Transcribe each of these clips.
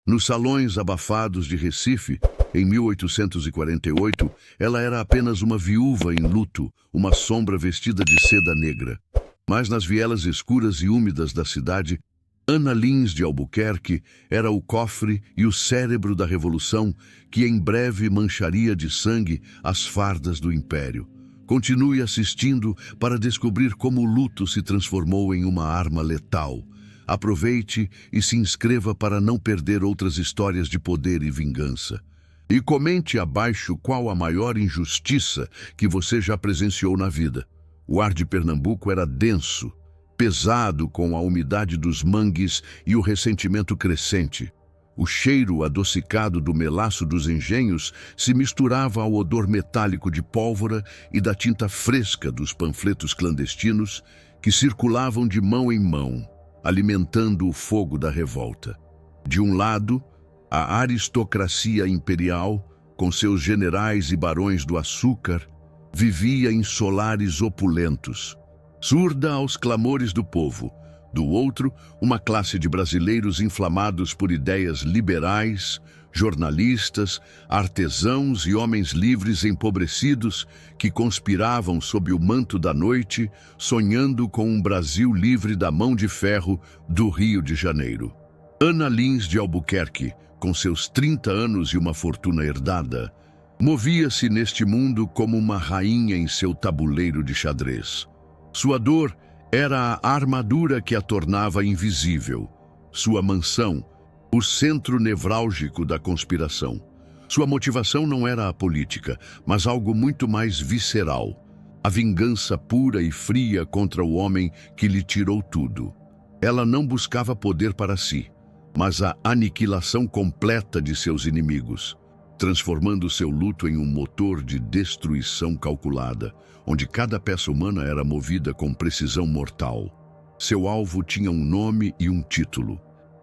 Nos salões abafados de Recife, em 1848, ela era apenas uma viúva em luto, uma sombra vestida de seda negra. Mas nas vielas escuras e úmidas da cidade, Ana Lins de Albuquerque era o cofre e o cérebro da revolução que em breve mancharia de sangue as fardas do império. Continue assistindo para descobrir como o luto se transformou em uma arma letal. Aproveite e se inscreva para não perder outras histórias de poder e vingança. E comente abaixo qual a maior injustiça que você já presenciou na vida. O ar de Pernambuco era denso, pesado com a umidade dos mangues e o ressentimento crescente. O cheiro adocicado do melaço dos engenhos se misturava ao odor metálico de pólvora e da tinta fresca dos panfletos clandestinos que circulavam de mão em mão, alimentando o fogo da revolta. De um lado, a aristocracia imperial, com seus generais e barões do açúcar, vivia em solares opulentos, surda aos clamores do povo. Do outro, uma classe de brasileiros inflamados por ideias liberais, jornalistas, artesãos e homens livres empobrecidos que conspiravam sob o manto da noite, sonhando com um Brasil livre da mão de ferro do Rio de Janeiro. Ana Lins de Albuquerque, com seus 30 anos e uma fortuna herdada, movia-se neste mundo como uma rainha em seu tabuleiro de xadrez. Sua dor era a armadura que a tornava invisível. Sua mansão, o centro nevrálgico da conspiração. Sua motivação não era a política, mas algo muito mais visceral. A vingança pura e fria contra o homem que lhe tirou tudo. Ela não buscava poder para si, mas a aniquilação completa de seus inimigos, transformando seu luto em um motor de destruição calculada, onde cada peça humana era movida com precisão mortal. Seu alvo tinha um nome e um título: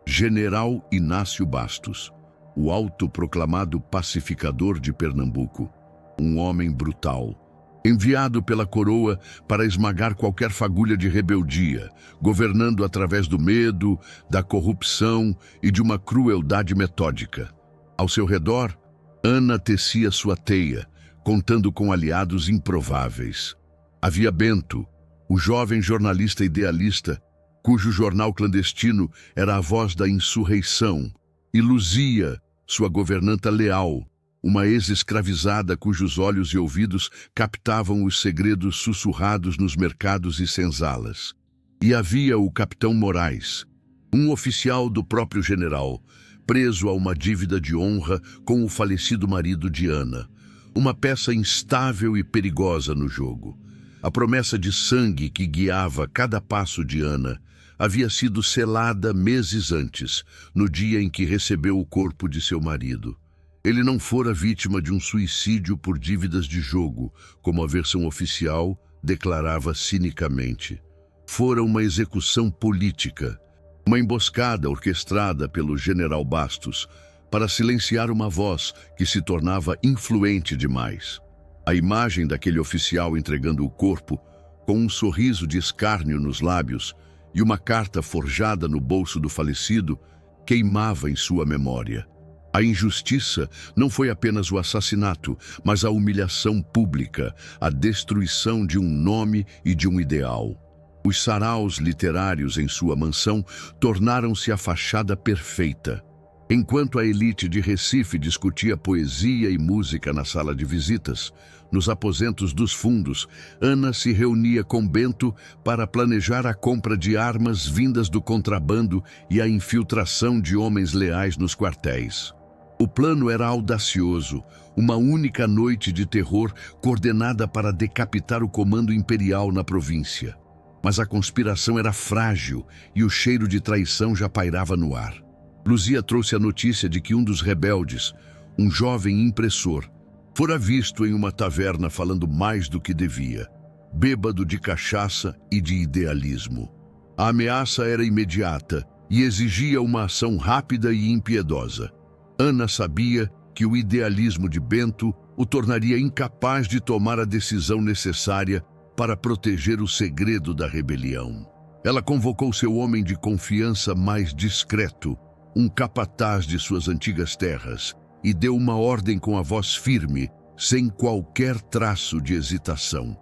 General Inácio Bastos, o autoproclamado pacificador de Pernambuco, um homem brutal, enviado pela coroa para esmagar qualquer fagulha de rebeldia, governando através do medo, da corrupção e de uma crueldade metódica. Ao seu redor, Ana tecia sua teia, contando com aliados improváveis. Havia Bento, o jovem jornalista idealista, cujo jornal clandestino era a voz da insurreição, e Luzia, sua governanta leal, uma ex-escravizada cujos olhos e ouvidos captavam os segredos sussurrados nos mercados e senzalas. E havia o capitão Moraes, um oficial do próprio general, preso a uma dívida de honra com o falecido marido de Ana, uma peça instável e perigosa no jogo. A promessa de sangue que guiava cada passo de Ana havia sido selada meses antes, no dia em que recebeu o corpo de seu marido. Ele não fora vítima de um suicídio por dívidas de jogo, como a versão oficial declarava cinicamente. Fora uma execução política, uma emboscada orquestrada pelo general Bastos para silenciar uma voz que se tornava influente demais. A imagem daquele oficial entregando o corpo, com um sorriso de escárnio nos lábios e uma carta forjada no bolso do falecido, queimava em sua memória. A injustiça não foi apenas o assassinato, mas a humilhação pública, a destruição de um nome e de um ideal. Os saraus literários em sua mansão tornaram-se a fachada perfeita. Enquanto a elite de Recife discutia poesia e música na sala de visitas, nos aposentos dos fundos, Ana se reunia com Bento para planejar a compra de armas vindas do contrabando e a infiltração de homens leais nos quartéis. O plano era audacioso, uma única noite de terror coordenada para decapitar o comando imperial na província. Mas a conspiração era frágil e o cheiro de traição já pairava no ar. Luzia trouxe a notícia de que um dos rebeldes, um jovem impressor, fora visto em uma taverna falando mais do que devia, bêbado de cachaça e de idealismo. A ameaça era imediata e exigia uma ação rápida e impiedosa. Ana sabia que o idealismo de Bento o tornaria incapaz de tomar a decisão necessária para proteger o segredo da rebelião. Ela convocou seu homem de confiança mais discreto, um capataz de suas antigas terras, e deu uma ordem com a voz firme, sem qualquer traço de hesitação.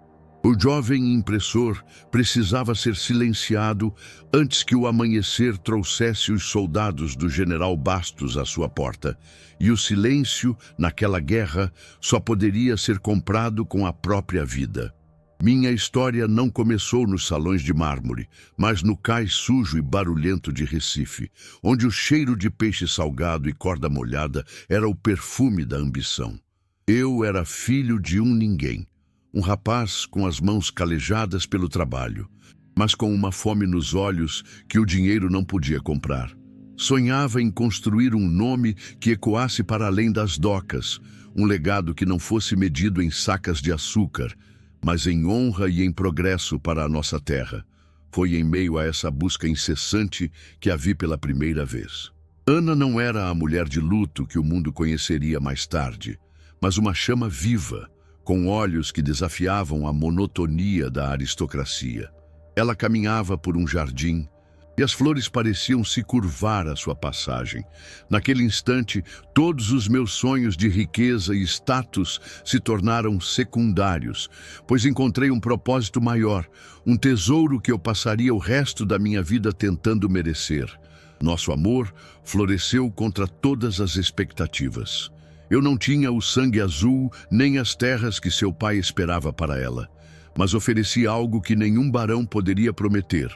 O jovem impressor precisava ser silenciado antes que o amanhecer trouxesse os soldados do general Bastos à sua porta, e o silêncio, naquela guerra, só poderia ser comprado com a própria vida. Minha história não começou nos salões de mármore, mas no cais sujo e barulhento de Recife, onde o cheiro de peixe salgado e corda molhada era o perfume da ambição. Eu era filho de um ninguém. Um rapaz com as mãos calejadas pelo trabalho, mas com uma fome nos olhos que o dinheiro não podia comprar. Sonhava em construir um nome que ecoasse para além das docas, um legado que não fosse medido em sacas de açúcar, mas em honra e em progresso para a nossa terra. Foi em meio a essa busca incessante que a vi pela primeira vez. Ana não era a mulher de luto que o mundo conheceria mais tarde, mas uma chama viva, com olhos que desafiavam a monotonia da aristocracia. Ela caminhava por um jardim, e as flores pareciam se curvar à sua passagem. Naquele instante, todos os meus sonhos de riqueza e status se tornaram secundários, pois encontrei um propósito maior, um tesouro que eu passaria o resto da minha vida tentando merecer. Nosso amor floresceu contra todas as expectativas. Eu não tinha o sangue azul nem as terras que seu pai esperava para ela, mas ofereci algo que nenhum barão poderia prometer: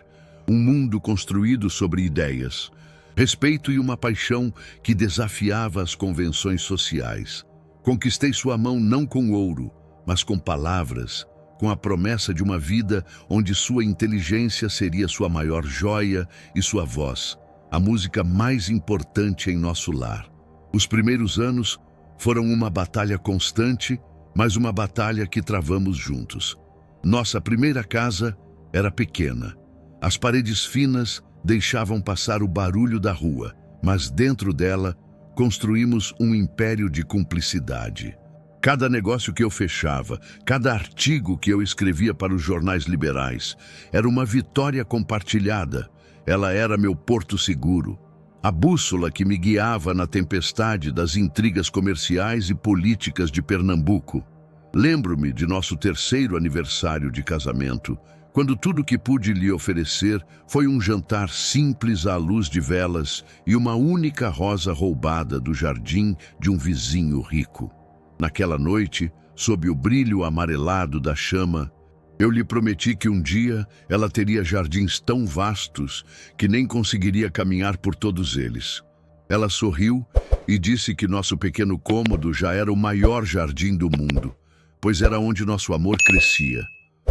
um mundo construído sobre ideias, respeito e uma paixão que desafiava as convenções sociais. Conquistei sua mão não com ouro, mas com palavras, com a promessa de uma vida onde sua inteligência seria sua maior joia e sua voz, a música mais importante em nosso lar. Os primeiros anos foram uma batalha constante, mas uma batalha que travamos juntos. Nossa primeira casa era pequena. As paredes finas deixavam passar o barulho da rua, mas dentro dela construímos um império de cumplicidade. Cada negócio que eu fechava, cada artigo que eu escrevia para os jornais liberais, era uma vitória compartilhada. Ela era meu porto seguro, a bússola que me guiava na tempestade das intrigas comerciais e políticas de Pernambuco. Lembro-me de nosso terceiro aniversário de casamento, quando tudo que pude lhe oferecer foi um jantar simples à luz de velas e uma única rosa roubada do jardim de um vizinho rico. Naquela noite, sob o brilho amarelado da chama, eu lhe prometi que um dia ela teria jardins tão vastos que nem conseguiria caminhar por todos eles. Ela sorriu e disse que nosso pequeno cômodo já era o maior jardim do mundo, pois era onde nosso amor crescia.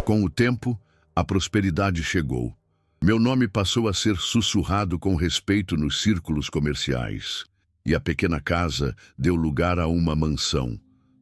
Com o tempo, a prosperidade chegou. Meu nome passou a ser sussurrado com respeito nos círculos comerciais, e a pequena casa deu lugar a uma mansão.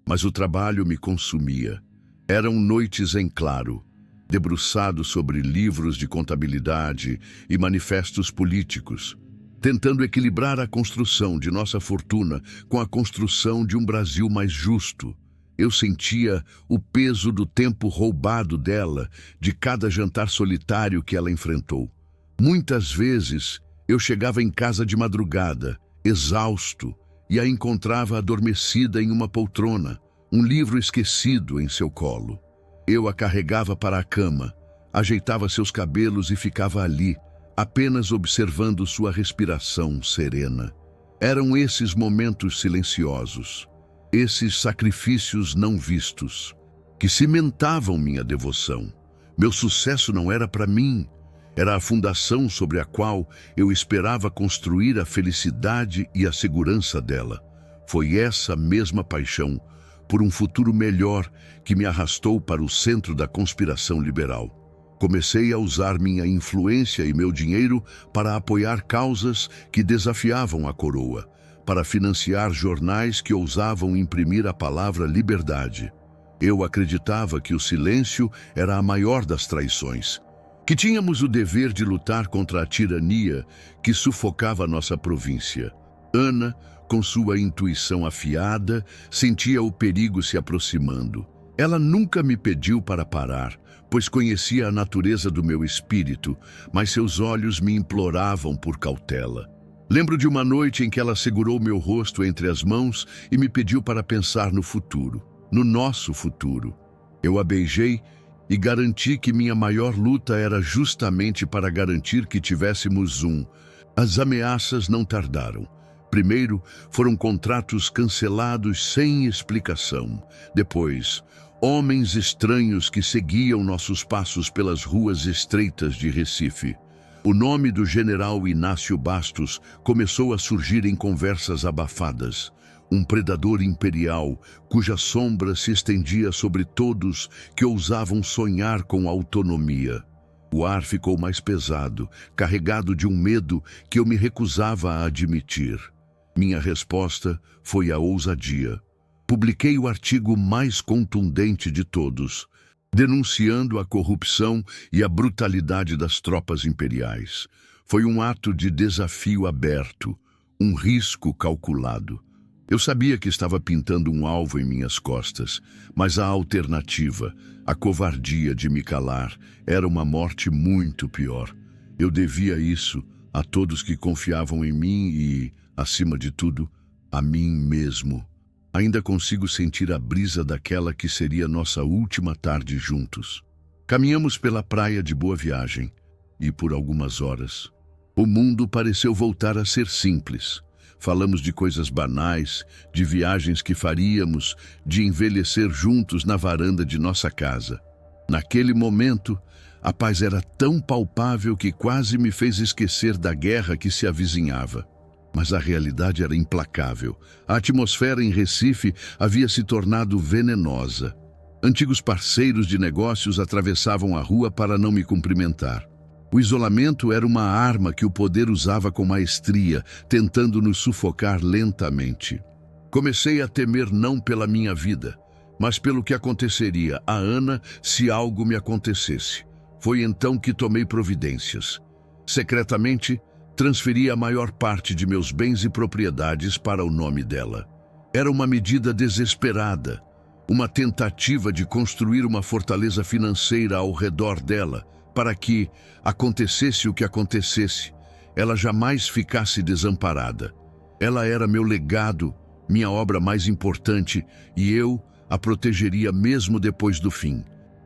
Mas o trabalho me consumia. Eram noites em claro, debruçado sobre livros de contabilidade e manifestos políticos, tentando equilibrar a construção de nossa fortuna com a construção de um Brasil mais justo. Eu sentia o peso do tempo roubado dela, de cada jantar solitário que ela enfrentou. Muitas vezes, eu chegava em casa de madrugada, exausto, e a encontrava adormecida em uma poltrona, um livro esquecido em seu colo. Eu a carregava para a cama, ajeitava seus cabelos e ficava ali, apenas observando sua respiração serena. Eram esses momentos silenciosos, esses sacrifícios não vistos, que cimentavam minha devoção. Meu sucesso não era para mim, era a fundação sobre a qual eu esperava construir a felicidade e a segurança dela. Foi essa mesma paixão por um futuro melhor que me arrastou para o centro da conspiração liberal. Comecei a usar minha influência e meu dinheiro para apoiar causas que desafiavam a coroa, para financiar jornais que ousavam imprimir a palavra liberdade. Eu acreditava que o silêncio era a maior das traições, que tínhamos o dever de lutar contra a tirania que sufocava nossa província. Ana, com sua intuição afiada, sentia o perigo se aproximando. Ela nunca me pediu para parar, pois conhecia a natureza do meu espírito, mas seus olhos me imploravam por cautela. Lembro de uma noite em que ela segurou meu rosto entre as mãos e me pediu para pensar no futuro, no nosso futuro. Eu a beijei e garanti que minha maior luta era justamente para garantir que tivéssemos um. As ameaças não tardaram. Primeiro, foram contratos cancelados sem explicação. Depois, homens estranhos que seguiam nossos passos pelas ruas estreitas de Recife. O nome do general Inácio Bastos começou a surgir em conversas abafadas. Um predador imperial, cuja sombra se estendia sobre todos que ousavam sonhar com autonomia. O ar ficou mais pesado, carregado de um medo que eu me recusava a admitir. Minha resposta foi a ousadia. Publiquei o artigo mais contundente de todos, denunciando a corrupção e a brutalidade das tropas imperiais. Foi um ato de desafio aberto, um risco calculado. Eu sabia que estava pintando um alvo em minhas costas, mas a alternativa, a covardia de me calar, era uma morte muito pior. Eu devia isso a todos que confiavam em mim e, acima de tudo, a mim mesmo. Ainda consigo sentir a brisa daquela que seria nossa última tarde juntos. Caminhamos pela praia de Boa Viagem e, por algumas horas, o mundo pareceu voltar a ser simples. Falamos de coisas banais, de viagens que faríamos, de envelhecer juntos na varanda de nossa casa. Naquele momento, a paz era tão palpável que quase me fez esquecer da guerra que se avizinhava. Mas a realidade era implacável. A atmosfera em Recife havia se tornado venenosa. Antigos parceiros de negócios atravessavam a rua para não me cumprimentar. O isolamento era uma arma que o poder usava com maestria, tentando nos sufocar lentamente. Comecei a temer não pela minha vida, mas pelo que aconteceria a Ana se algo me acontecesse. Foi então que tomei providências. Secretamente, transferi a maior parte de meus bens e propriedades para o nome dela. Era uma medida desesperada, uma tentativa de construir uma fortaleza financeira ao redor dela, para que, acontecesse o que acontecesse, ela jamais ficasse desamparada. Ela era meu legado, minha obra mais importante, e eu a protegeria mesmo depois do fim.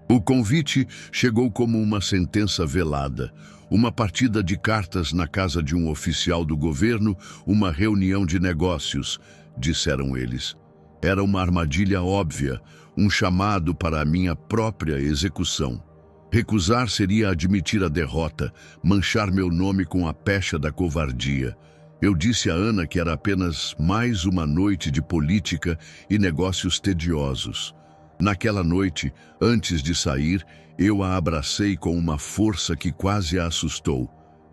O convite chegou como uma sentença velada, uma partida de cartas na casa de um oficial do governo, uma reunião de negócios, disseram eles. Era uma armadilha óbvia, um chamado para a minha própria execução. Recusar seria admitir a derrota, manchar meu nome com a pecha da covardia. Eu disse a Ana que era apenas mais uma noite de política e negócios tediosos. Naquela noite, antes de sair, eu a abracei com uma força que quase a assustou.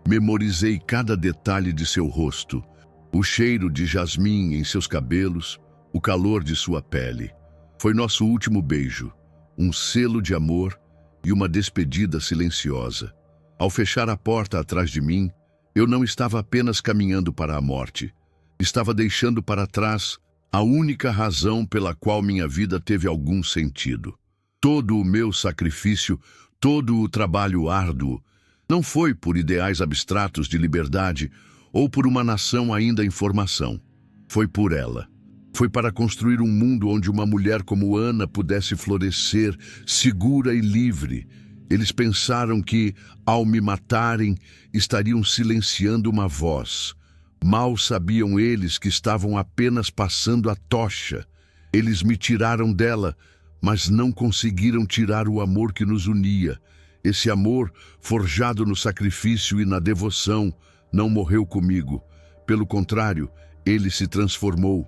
Memorizei cada detalhe de seu rosto, o cheiro de jasmim em seus cabelos, o calor de sua pele. Foi nosso último beijo, um selo de amor e uma despedida silenciosa. Ao fechar a porta atrás de mim, eu não estava apenas caminhando para a morte. Estava deixando para trás a única razão pela qual minha vida teve algum sentido. Todo o meu sacrifício, todo o trabalho árduo, não foi por ideais abstratos de liberdade ou por uma nação ainda em formação. Foi por ela. Foi para construir um mundo onde uma mulher como Ana pudesse florescer, segura e livre. Eles pensaram que, ao me matarem, estariam silenciando uma voz. Mal sabiam eles que estavam apenas passando a tocha. Eles me tiraram dela, mas não conseguiram tirar o amor que nos unia. Esse amor, forjado no sacrifício e na devoção, não morreu comigo. Pelo contrário, ele se transformou.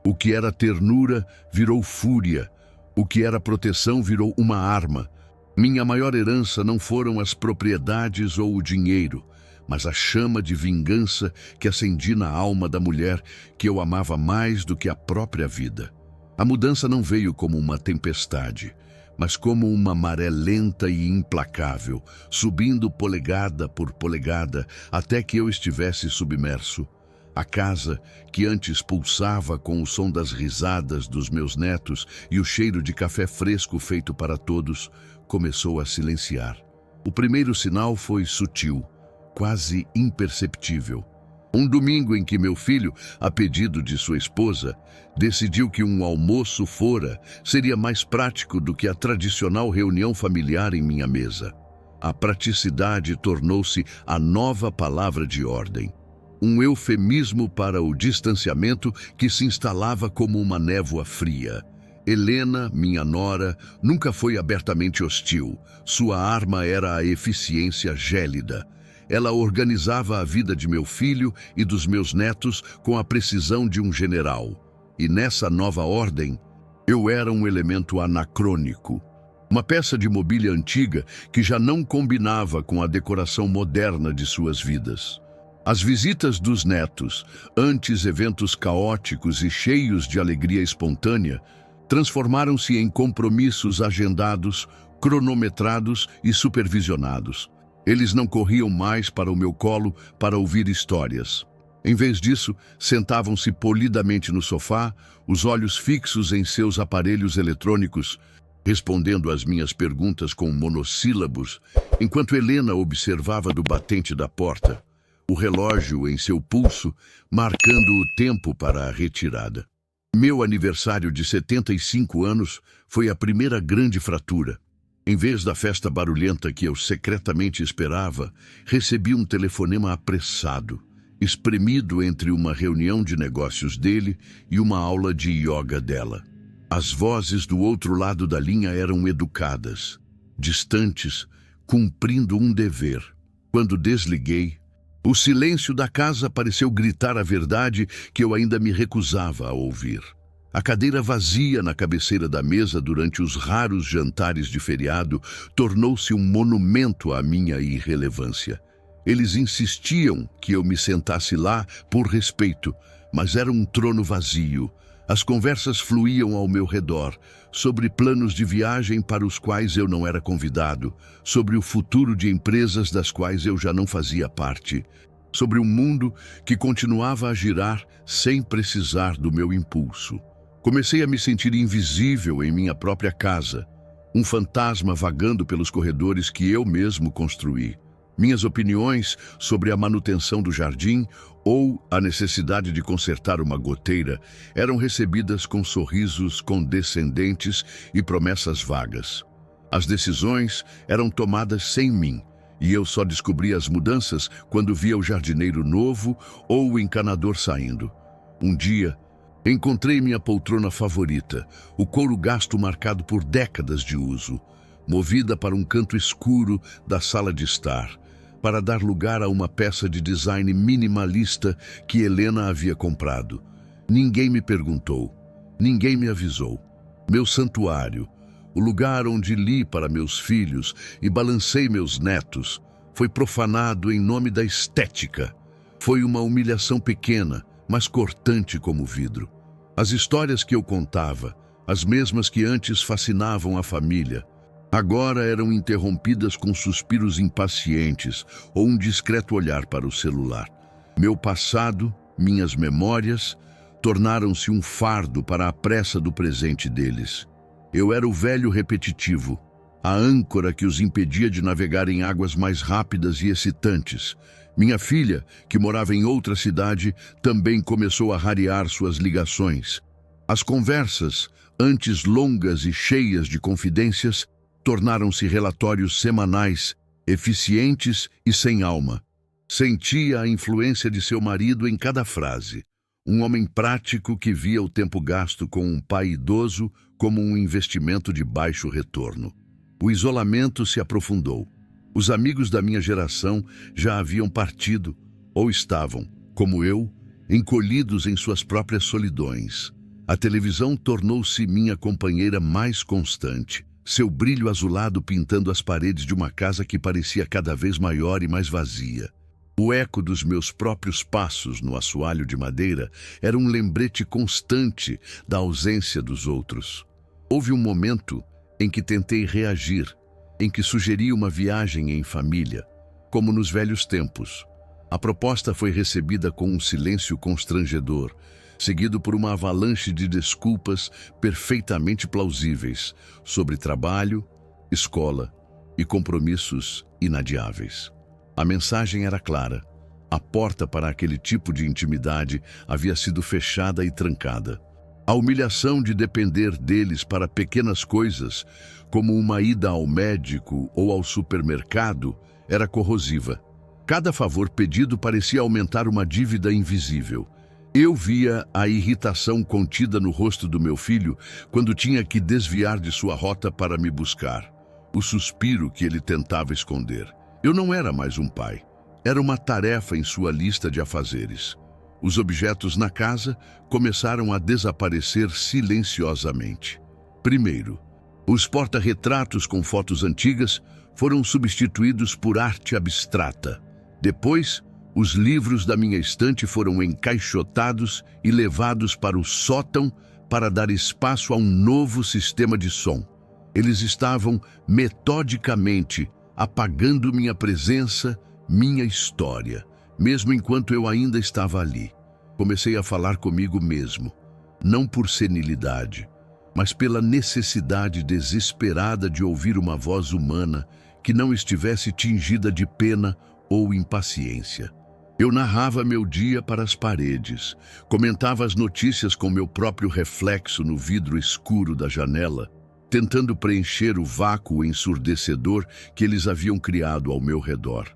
O que era ternura virou fúria. O que era proteção virou uma arma. Minha maior herança não foram as propriedades ou o dinheiro, mas a chama de vingança que acendi na alma da mulher que eu amava mais do que a própria vida. A mudança não veio como uma tempestade, mas como uma maré lenta e implacável, subindo polegada por polegada até que eu estivesse submerso. A casa, que antes pulsava com o som das risadas dos meus netos e o cheiro de café fresco feito para todos, começou a silenciar. O primeiro sinal foi sutil, quase imperceptível. Um domingo em que meu filho, a pedido de sua esposa, decidiu que um almoço fora seria mais prático do que a tradicional reunião familiar em minha mesa. A praticidade tornou-se a nova palavra de ordem. Um eufemismo para o distanciamento que se instalava como uma névoa fria. Helena, minha nora, nunca foi abertamente hostil. Sua arma era a eficiência gélida. Ela organizava a vida de meu filho e dos meus netos com a precisão de um general. E nessa nova ordem, eu era um elemento anacrônico. Uma peça de mobília antiga que já não combinava com a decoração moderna de suas vidas. As visitas dos netos, antes eventos caóticos e cheios de alegria espontânea, transformaram-se em compromissos agendados, cronometrados e supervisionados. Eles não corriam mais para o meu colo para ouvir histórias. Em vez disso, sentavam-se polidamente no sofá, os olhos fixos em seus aparelhos eletrônicos, respondendo às minhas perguntas com monossílabos, enquanto Helena observava do batente da porta, o relógio em seu pulso, marcando o tempo para a retirada. Meu aniversário de 75 anos foi a primeira grande fratura. Em vez da festa barulhenta que eu secretamente esperava, recebi um telefonema apressado, espremido entre uma reunião de negócios dele e uma aula de yoga dela. As vozes do outro lado da linha eram educadas, distantes, cumprindo um dever. Quando desliguei, o silêncio da casa pareceu gritar a verdade que eu ainda me recusava a ouvir. A cadeira vazia na cabeceira da mesa durante os raros jantares de feriado tornou-se um monumento à minha irrelevância. Eles insistiam que eu me sentasse lá por respeito, mas era um trono vazio. As conversas fluíam ao meu redor, sobre planos de viagem para os quais eu não era convidado, sobre o futuro de empresas das quais eu já não fazia parte, sobre um mundo que continuava a girar sem precisar do meu impulso. Comecei a me sentir invisível em minha própria casa, um fantasma vagando pelos corredores que eu mesmo construí. Minhas opiniões sobre a manutenção do jardim ou a necessidade de consertar uma goteira eram recebidas com sorrisos condescendentes e promessas vagas. As decisões eram tomadas sem mim, e eu só descobria as mudanças quando via o jardineiro novo ou o encanador saindo. Um dia, encontrei minha poltrona favorita, o couro gasto marcado por décadas de uso, movida para um canto escuro da sala de estar, para dar lugar a uma peça de design minimalista que Helena havia comprado. Ninguém me perguntou, ninguém me avisou. Meu santuário, o lugar onde li para meus filhos e balancei meus netos, foi profanado em nome da estética. Foi uma humilhação pequena, mas cortante como vidro. As histórias que eu contava, as mesmas que antes fascinavam a família, agora eram interrompidas com suspiros impacientes ou um discreto olhar para o celular. Meu passado, minhas memórias, tornaram-se um fardo para a pressa do presente deles. Eu era o velho repetitivo, a âncora que os impedia de navegar em águas mais rápidas e excitantes. Minha filha, que morava em outra cidade, também começou a rarear suas ligações. As conversas, antes longas e cheias de confidências, tornaram-se relatórios semanais, eficientes e sem alma. Sentia a influência de seu marido em cada frase. Um homem prático que via o tempo gasto com um pai idoso como um investimento de baixo retorno. O isolamento se aprofundou. Os amigos da minha geração já haviam partido ou estavam, como eu, encolhidos em suas próprias solidões. A televisão tornou-se minha companheira mais constante, seu brilho azulado pintando as paredes de uma casa que parecia cada vez maior e mais vazia. O eco dos meus próprios passos no assoalho de madeira era um lembrete constante da ausência dos outros. Houve um momento em que tentei reagir, em que sugeri uma viagem em família, como nos velhos tempos. A proposta foi recebida com um silêncio constrangedor, seguido por uma avalanche de desculpas perfeitamente plausíveis sobre trabalho, escola e compromissos inadiáveis. A mensagem era clara: A porta para aquele tipo de intimidade havia sido fechada e trancada. A humilhação de depender deles para pequenas coisas, como uma ida ao médico ou ao supermercado, era corrosiva. Cada favor pedido parecia aumentar uma dívida invisível. Eu via a irritação contida no rosto do meu filho quando tinha que desviar de sua rota para me buscar. O suspiro que ele tentava esconder. Eu não era mais um pai. Era uma tarefa em sua lista de afazeres. Os objetos na casa começaram a desaparecer silenciosamente. Primeiro, os porta-retratos com fotos antigas foram substituídos por arte abstrata. Depois, os livros da minha estante foram encaixotados e levados para o sótão para dar espaço a um novo sistema de som. Eles estavam metodicamente apagando minha presença, minha história, mesmo enquanto eu ainda estava ali. Comecei a falar comigo mesmo, não por senilidade, mas pela necessidade desesperada de ouvir uma voz humana que não estivesse tingida de pena ou impaciência. Eu narrava meu dia para as paredes, comentava as notícias com meu próprio reflexo no vidro escuro da janela, tentando preencher o vácuo ensurdecedor que eles haviam criado ao meu redor.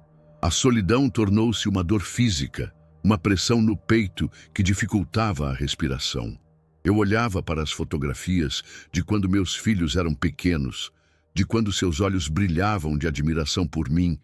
A solidão tornou-se uma dor física, uma pressão no peito que dificultava a respiração. Eu olhava para as fotografias de quando meus filhos eram pequenos, de quando seus olhos brilhavam de admiração por mim,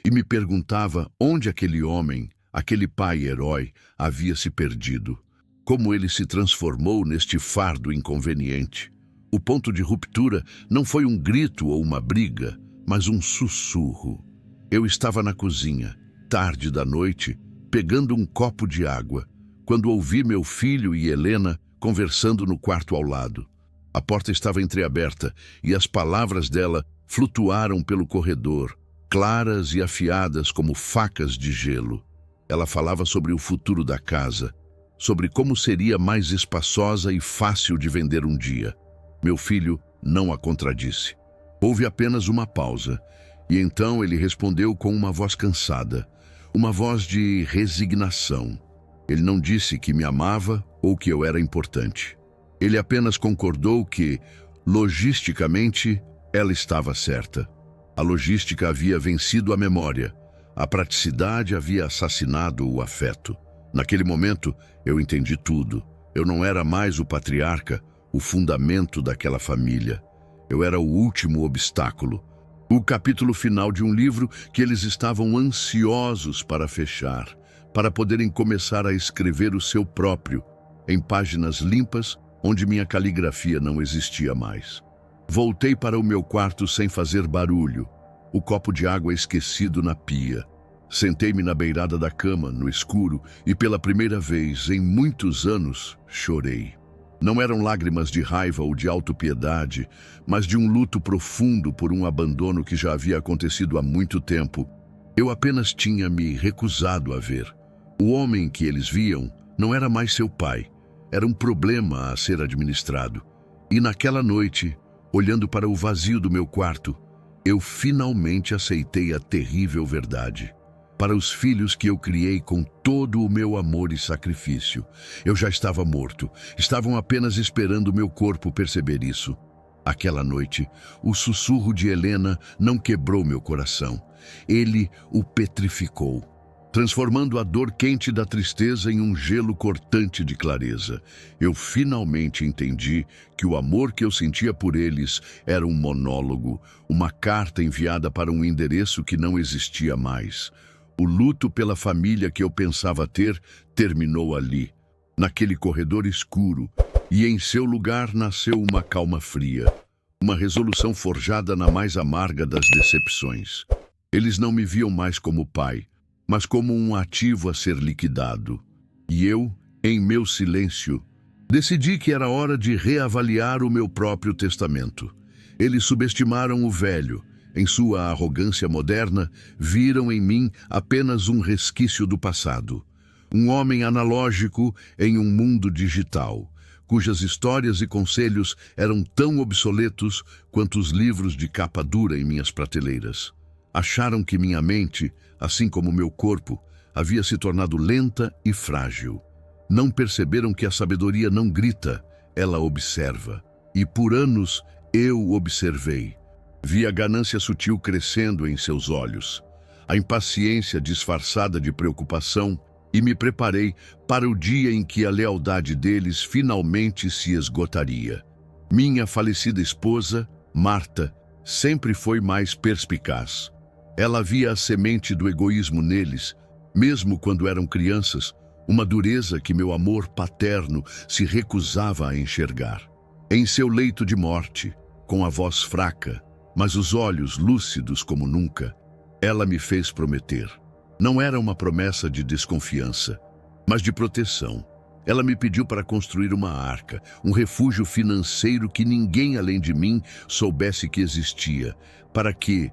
e me perguntava onde aquele homem, aquele pai herói, havia se perdido. Como ele se transformou neste fardo inconveniente. O ponto de ruptura não foi um grito ou uma briga, mas um sussurro. Eu estava na cozinha, tarde da noite, pegando um copo de água, quando ouvi meu filho e Helena conversando no quarto ao lado. A porta estava entreaberta e as palavras dela flutuaram pelo corredor, claras e afiadas como facas de gelo. Ela falava sobre o futuro da casa, sobre como seria mais espaçosa e fácil de vender um dia. Meu filho não a contradisse. Houve apenas uma pausa, e então ele respondeu com uma voz cansada, uma voz de resignação. Ele não disse que me amava ou que eu era importante. Ele apenas concordou que, logisticamente, ela estava certa. A logística havia vencido a memória. A praticidade havia assassinado o afeto. Naquele momento, eu entendi tudo. Eu não era mais o patriarca, o fundamento daquela família. Eu era o último obstáculo. O capítulo final de um livro que eles estavam ansiosos para fechar, para poderem começar a escrever o seu próprio, em páginas limpas, onde minha caligrafia não existia mais. Voltei para o meu quarto sem fazer barulho, o copo de água esquecido na pia. Sentei-me na beirada da cama, no escuro, e pela primeira vez em muitos anos, chorei. Não eram lágrimas de raiva ou de autopiedade, mas de um luto profundo por um abandono que já havia acontecido há muito tempo. Eu apenas tinha me recusado a ver. O homem que eles viam não era mais seu pai. Era um problema a ser administrado. E naquela noite, olhando para o vazio do meu quarto, eu finalmente aceitei a terrível verdade. Para os filhos que eu criei com todo o meu amor e sacrifício, eu já estava morto. Estavam apenas esperando meu corpo perceber isso. Aquela noite, o sussurro de Helena não quebrou meu coração. Ele o petrificou, transformando a dor quente da tristeza em um gelo cortante de clareza. Eu finalmente entendi que o amor que eu sentia por eles era um monólogo, uma carta enviada para um endereço que não existia mais. O luto pela família que eu pensava ter terminou ali, naquele corredor escuro, e em seu lugar nasceu uma calma fria, uma resolução forjada na mais amarga das decepções. Eles não me viam mais como pai, mas como um ativo a ser liquidado. E eu, em meu silêncio, decidi que era hora de reavaliar o meu próprio testamento. Eles subestimaram o velho. Em sua arrogância moderna, viram em mim apenas um resquício do passado. Um homem analógico em um mundo digital, cujas histórias e conselhos eram tão obsoletos quanto os livros de capa dura em minhas prateleiras. Acharam que minha mente, assim como meu corpo, havia se tornado lenta e frágil. Não perceberam que a sabedoria não grita, ela observa. E por anos eu observei. Vi a ganância sutil crescendo em seus olhos, a impaciência disfarçada de preocupação, e me preparei para o dia em que a lealdade deles finalmente se esgotaria. Minha falecida esposa, Marta, sempre foi mais perspicaz. Ela via a semente do egoísmo neles, mesmo quando eram crianças, uma dureza que meu amor paterno se recusava a enxergar. Em seu leito de morte, com a voz fraca, mas os olhos lúcidos como nunca, ela me fez prometer. Não era uma promessa de desconfiança, mas de proteção. Ela me pediu para construir uma arca, um refúgio financeiro que ninguém além de mim soubesse que existia, para que,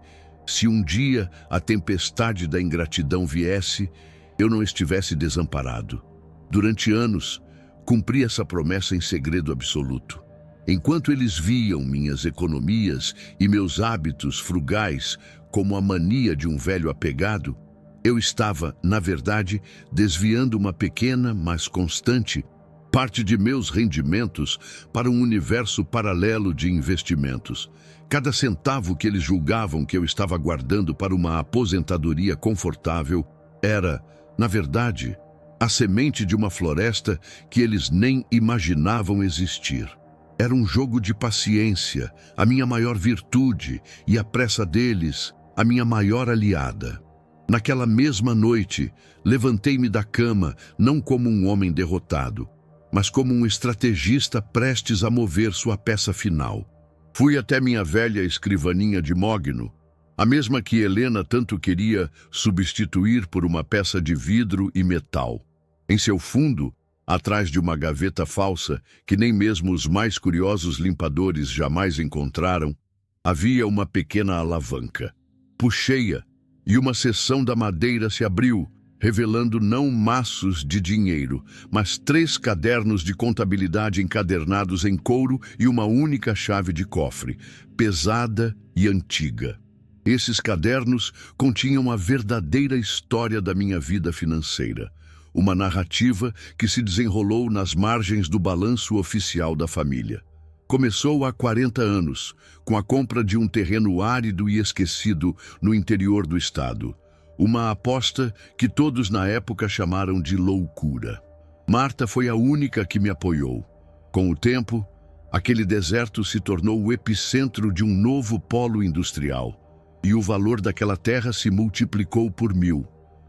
se um dia a tempestade da ingratidão viesse, eu não estivesse desamparado. Durante anos, cumpri essa promessa em segredo absoluto. Enquanto eles viam minhas economias e meus hábitos frugais como a mania de um velho apegado, eu estava, na verdade, desviando uma pequena, mas constante, parte de meus rendimentos para um universo paralelo de investimentos. Cada centavo que eles julgavam que eu estava guardando para uma aposentadoria confortável era, na verdade, a semente de uma floresta que eles nem imaginavam existir. Era um jogo de paciência, a minha maior virtude, e a pressa deles, a minha maior aliada. Naquela mesma noite, levantei-me da cama, não como um homem derrotado, mas como um estrategista prestes a mover sua peça final. Fui até minha velha escrivaninha de mogno, a mesma que Helena tanto queria substituir por uma peça de vidro e metal. Em seu fundo, atrás de uma gaveta falsa que nem mesmo os mais curiosos limpadores jamais encontraram, havia uma pequena alavanca. Puxei-a e uma seção da madeira se abriu, revelando não maços de dinheiro, mas 3 cadernos de contabilidade encadernados em couro e uma única chave de cofre, pesada e antiga. Esses cadernos continham a verdadeira história da minha vida financeira, uma narrativa que se desenrolou nas margens do balanço oficial da família. Começou há 40 anos, com a compra de um terreno árido e esquecido no interior do estado. Uma aposta que todos na época chamaram de loucura. Marta foi a única que me apoiou. Com o tempo, aquele deserto se tornou o epicentro de um novo polo industrial, e o valor daquela terra se multiplicou por 1000.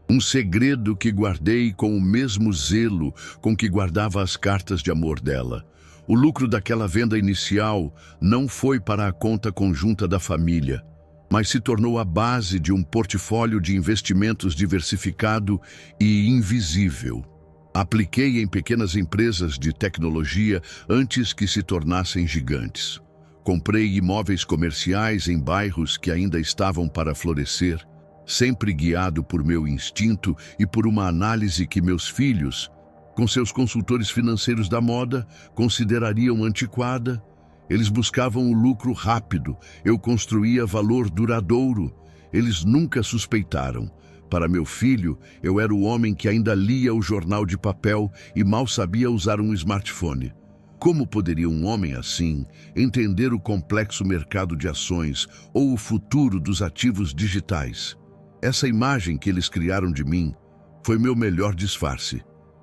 Um segredo que guardei com o mesmo zelo com que guardava as cartas de amor dela. O lucro daquela venda inicial não foi para a conta conjunta da família, mas se tornou a base de um portfólio de investimentos diversificado e invisível. Apliquei em pequenas empresas de tecnologia antes que se tornassem gigantes. Comprei imóveis comerciais em bairros que ainda estavam para florescer, sempre guiado por meu instinto e por uma análise que meus filhos, com seus consultores financeiros da moda, considerariam antiquada. Eles buscavam o lucro rápido, eu construía valor duradouro. Eles nunca suspeitaram. Para meu filho, eu era o homem que ainda lia o jornal de papel e mal sabia usar um smartphone. Como poderia um homem assim entender o complexo mercado de ações ou o futuro dos ativos digitais? Essa imagem que eles criaram de mim foi meu melhor disfarce.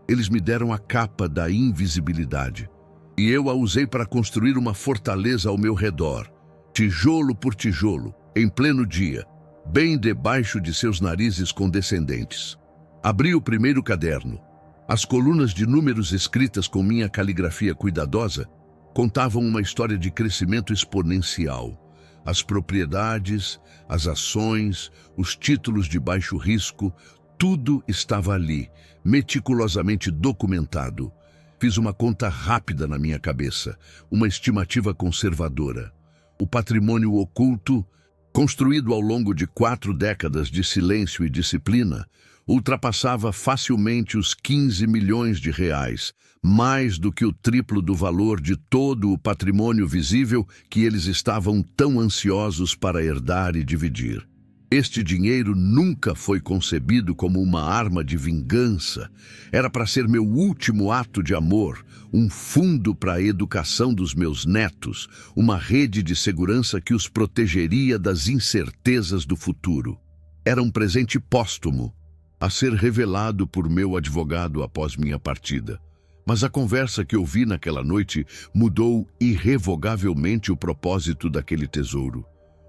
Eles me deram a capa da invisibilidade, e eu a usei para construir uma fortaleza ao meu redor, tijolo por tijolo, em pleno dia, bem debaixo de seus narizes condescendentes. Abri o primeiro caderno. As colunas de números escritas com minha caligrafia cuidadosa contavam uma história de crescimento exponencial. As propriedades, as ações, os títulos de baixo risco, tudo estava ali, meticulosamente documentado. Fiz uma conta rápida na minha cabeça, uma estimativa conservadora. O patrimônio oculto, construído ao longo de 4 décadas de silêncio e disciplina, ultrapassava facilmente os 15 milhões de reais, mais do que o triplo do valor de todo o patrimônio visível que eles estavam tão ansiosos para herdar e dividir. Este dinheiro nunca foi concebido como uma arma de vingança. Era para ser meu último ato de amor, um fundo para a educação dos meus netos, uma rede de segurança que os protegeria das incertezas do futuro. Era um presente póstumo, a ser revelado por meu advogado após minha partida. Mas a conversa que ouvi naquela noite mudou irrevogavelmente o propósito daquele tesouro.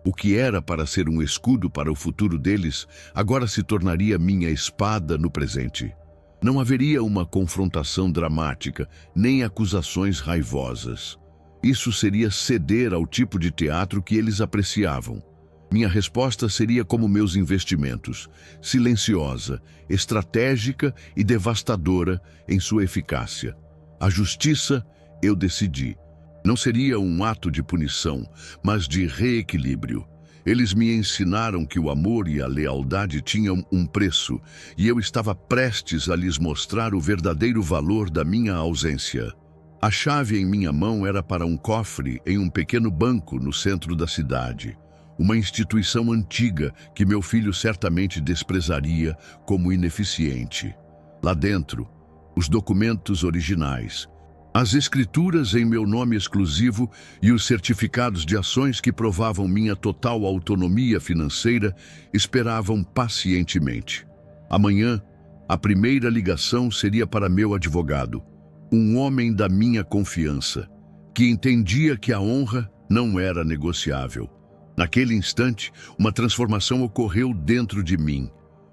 O que era para ser um escudo para o futuro deles, agora se tornaria minha espada no presente. Não haveria uma confrontação dramática, nem acusações raivosas. Isso seria ceder ao tipo de teatro que eles apreciavam. Minha resposta seria como meus investimentos, silenciosa, estratégica e devastadora em sua eficácia. A justiça, eu decidi. Não seria um ato de punição, mas de reequilíbrio. Eles me ensinaram que o amor e a lealdade tinham um preço, e eu estava prestes a lhes mostrar o verdadeiro valor da minha ausência. A chave em minha mão era para um cofre em um pequeno banco no centro da cidade. Uma instituição antiga que meu filho certamente desprezaria como ineficiente. Lá dentro, os documentos originais, as escrituras em meu nome exclusivo e os certificados de ações que provavam minha total autonomia financeira esperavam pacientemente. Amanhã, a primeira ligação seria para meu advogado, um homem da minha confiança, que entendia que a honra não era negociável. Naquele instante, uma transformação ocorreu dentro de mim.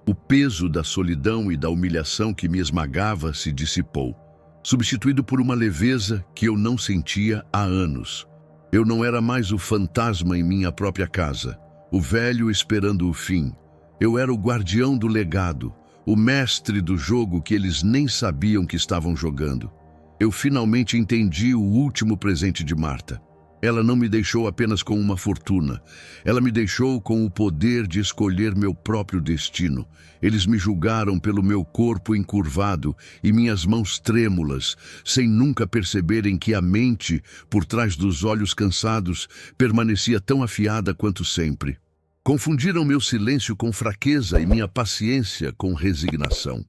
O peso da solidão e da humilhação que me esmagava se dissipou, substituído por uma leveza que eu não sentia há anos. Eu não era mais o fantasma em minha própria casa, o velho esperando o fim. Eu era o guardião do legado, o mestre do jogo que eles nem sabiam que estavam jogando. Eu finalmente entendi o último presente de Marta. Ela não me deixou apenas com uma fortuna. Ela me deixou com o poder de escolher meu próprio destino. Eles me julgaram pelo meu corpo encurvado e minhas mãos trêmulas, sem nunca perceberem que a mente, por trás dos olhos cansados, permanecia tão afiada quanto sempre. Confundiram meu silêncio com fraqueza e minha paciência com resignação.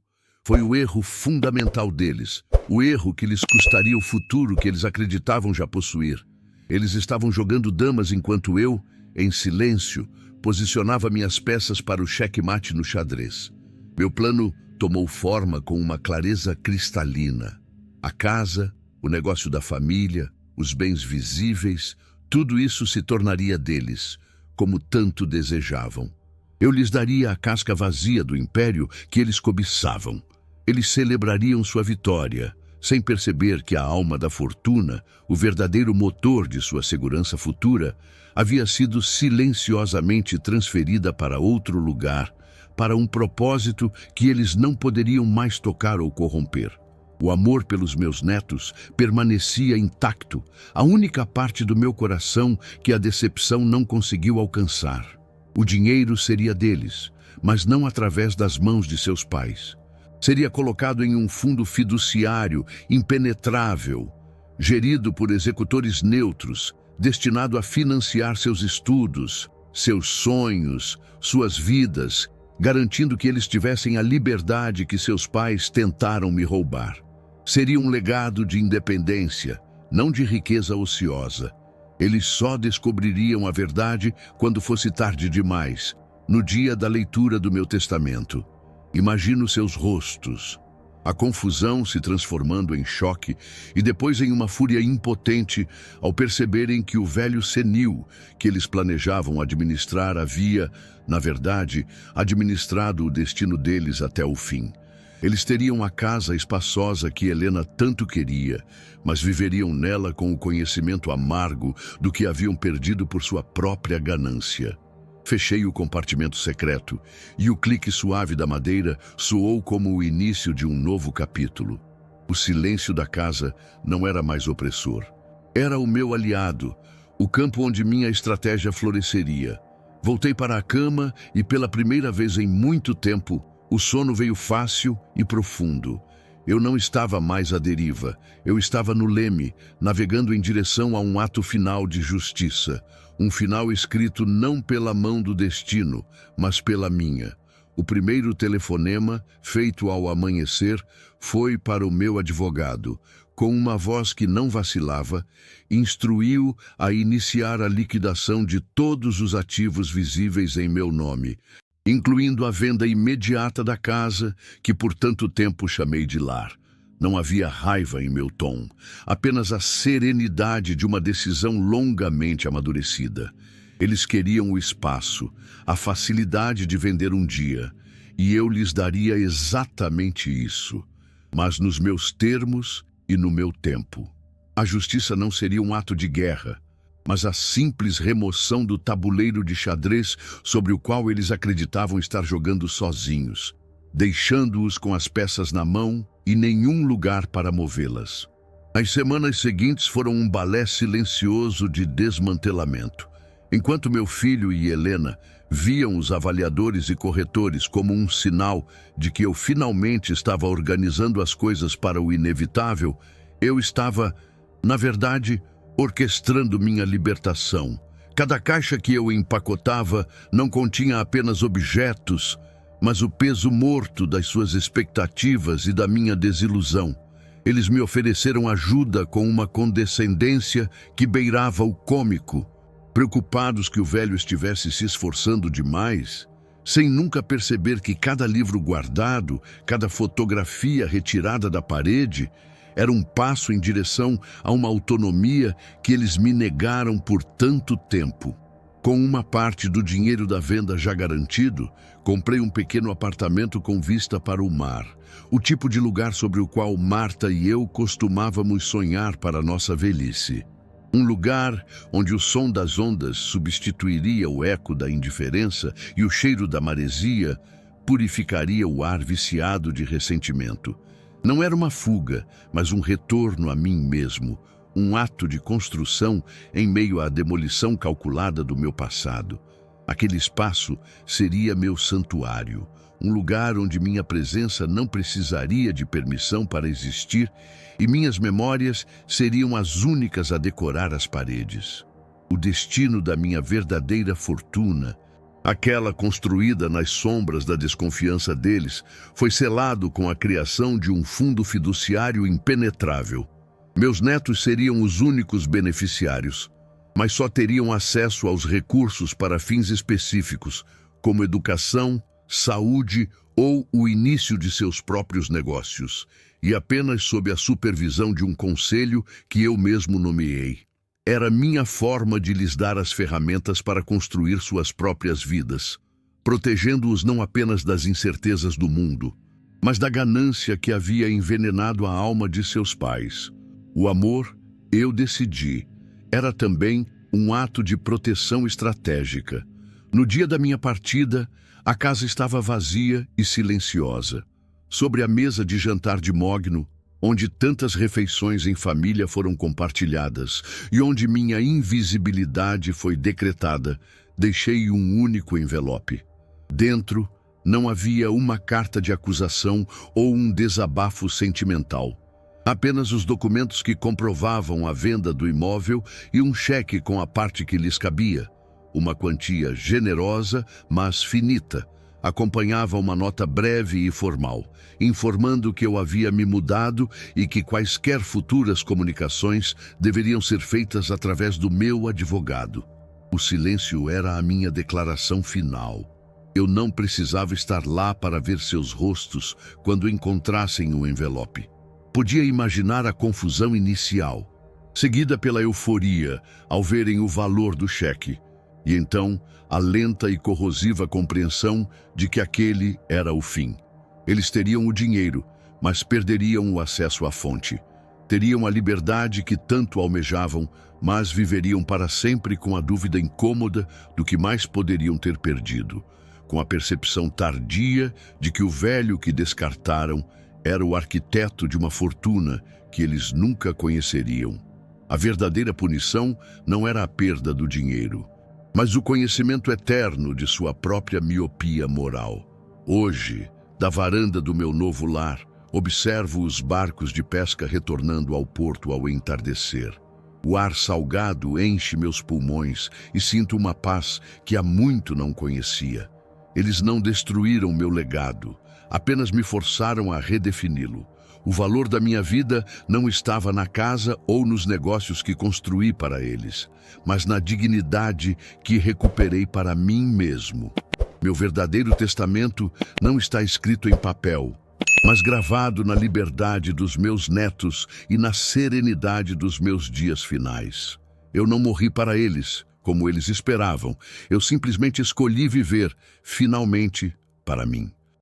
Foi o erro fundamental deles, o erro que lhes custaria o futuro que eles acreditavam já possuir. Eles estavam jogando damas enquanto eu, em silêncio, posicionava minhas peças para o xeque-mate no xadrez. Meu plano tomou forma com uma clareza cristalina. A casa, o negócio da família, os bens visíveis, tudo isso se tornaria deles, como tanto desejavam. Eu lhes daria a casca vazia do império que eles cobiçavam. Eles celebrariam sua vitória, sem perceber que a alma da fortuna, o verdadeiro motor de sua segurança futura, havia sido silenciosamente transferida para outro lugar, para um propósito que eles não poderiam mais tocar ou corromper. O amor pelos meus netos permanecia intacto, a única parte do meu coração que a decepção não conseguiu alcançar. O dinheiro seria deles, mas não através das mãos de seus pais. Seria colocado em um fundo fiduciário impenetrável, gerido por executores neutros, destinado a financiar seus estudos, seus sonhos, suas vidas, garantindo que eles tivessem a liberdade que seus pais tentaram me roubar. Seria um legado de independência, não de riqueza ociosa. Eles só descobririam a verdade quando fosse tarde demais, no dia da leitura do meu testamento. Imagino seus rostos, a confusão se transformando em choque e depois em uma fúria impotente ao perceberem que o velho senil que eles planejavam administrar havia, na verdade, administrado o destino deles até o fim. Eles teriam a casa espaçosa que Helena tanto queria, mas viveriam nela com o conhecimento amargo do que haviam perdido por sua própria ganância. Fechei o compartimento secreto e o clique suave da madeira soou como o início de um novo capítulo. O silêncio da casa não era mais opressor. Era o meu aliado, o campo onde minha estratégia floresceria. Voltei para a cama e, pela primeira vez em muito tempo, o sono veio fácil e profundo. Eu não estava mais à deriva. Eu estava no leme, navegando em direção a um ato final de justiça. Um final escrito não pela mão do destino, mas pela minha. O primeiro telefonema, feito ao amanhecer, foi para o meu advogado. Com uma voz que não vacilava, instruiu a iniciar a liquidação de todos os ativos visíveis em meu nome, incluindo a venda imediata da casa, que por tanto tempo chamei de lar. Não havia raiva em meu tom, apenas a serenidade de uma decisão longamente amadurecida. Eles queriam o espaço, a facilidade de vender um dia, e eu lhes daria exatamente isso, mas nos meus termos e no meu tempo. A justiça não seria um ato de guerra, mas a simples remoção do tabuleiro de xadrez sobre o qual eles acreditavam estar jogando sozinhos, deixando-os com as peças na mão e nenhum lugar para movê-las. As semanas seguintes foram um balé silencioso de desmantelamento. Enquanto meu filho e Helena viam os avaliadores e corretores como um sinal de que eu finalmente estava organizando as coisas para o inevitável, eu estava, na verdade, orquestrando minha libertação. Cada caixa que eu empacotava não continha apenas objetos, mas o peso morto das suas expectativas e da minha desilusão. Eles me ofereceram ajuda com uma condescendência que beirava o cômico, preocupados que o velho estivesse se esforçando demais, sem nunca perceber que cada livro guardado, cada fotografia retirada da parede, era um passo em direção a uma autonomia que eles me negaram por tanto tempo. Com uma parte do dinheiro da venda já garantido, comprei um pequeno apartamento com vista para o mar, o tipo de lugar sobre o qual Marta e eu costumávamos sonhar para nossa velhice. Um lugar onde o som das ondas substituiria o eco da indiferença e o cheiro da maresia purificaria o ar viciado de ressentimento. Não era uma fuga, mas um retorno a mim mesmo, um ato de construção em meio à demolição calculada do meu passado. Aquele espaço seria meu santuário, um lugar onde minha presença não precisaria de permissão para existir e minhas memórias seriam as únicas a decorar as paredes. O destino da minha verdadeira fortuna, aquela construída nas sombras da desconfiança deles, foi selado com a criação de um fundo fiduciário impenetrável. Meus netos seriam os únicos beneficiários, mas só teriam acesso aos recursos para fins específicos, como educação, saúde ou o início de seus próprios negócios, e apenas sob a supervisão de um conselho que eu mesmo nomeei. Era minha forma de lhes dar as ferramentas para construir suas próprias vidas, protegendo-os não apenas das incertezas do mundo, mas da ganância que havia envenenado a alma de seus pais. O amor, eu decidi, era também um ato de proteção estratégica. No dia da minha partida, a casa estava vazia e silenciosa. Sobre a mesa de jantar de mogno, onde tantas refeições em família foram compartilhadas e onde minha invisibilidade foi decretada, deixei um único envelope. Dentro, não havia uma carta de acusação ou um desabafo sentimental. Apenas os documentos que comprovavam a venda do imóvel e um cheque com a parte que lhes cabia. Uma quantia generosa, mas finita, acompanhava uma nota breve e formal, informando que eu havia me mudado e que quaisquer futuras comunicações deveriam ser feitas através do meu advogado. O silêncio era a minha declaração final. Eu não precisava estar lá para ver seus rostos quando encontrassem o envelope. Podia imaginar a confusão inicial, seguida pela euforia ao verem o valor do cheque, e então a lenta e corrosiva compreensão de que aquele era o fim. Eles teriam o dinheiro, mas perderiam o acesso à fonte. Teriam a liberdade que tanto almejavam, mas viveriam para sempre com a dúvida incômoda do que mais poderiam ter perdido, com a percepção tardia de que o velho que descartaram era o arquiteto de uma fortuna que eles nunca conheceriam. A verdadeira punição não era a perda do dinheiro, mas o conhecimento eterno de sua própria miopia moral. Hoje, da varanda do meu novo lar, Observo os barcos de pesca retornando ao porto ao entardecer. O ar salgado enche meus pulmões e sinto uma paz que há muito não conhecia. Eles não destruíram meu legado, apenas me forçaram a redefini-lo. O valor da minha vida não estava na casa ou nos negócios que construí para eles, mas na dignidade que recuperei para mim mesmo. Meu verdadeiro testamento não está escrito em papel, mas gravado na liberdade dos meus netos e na serenidade dos meus dias finais. Eu não morri para eles, como eles esperavam. Eu simplesmente escolhi viver, finalmente, para mim.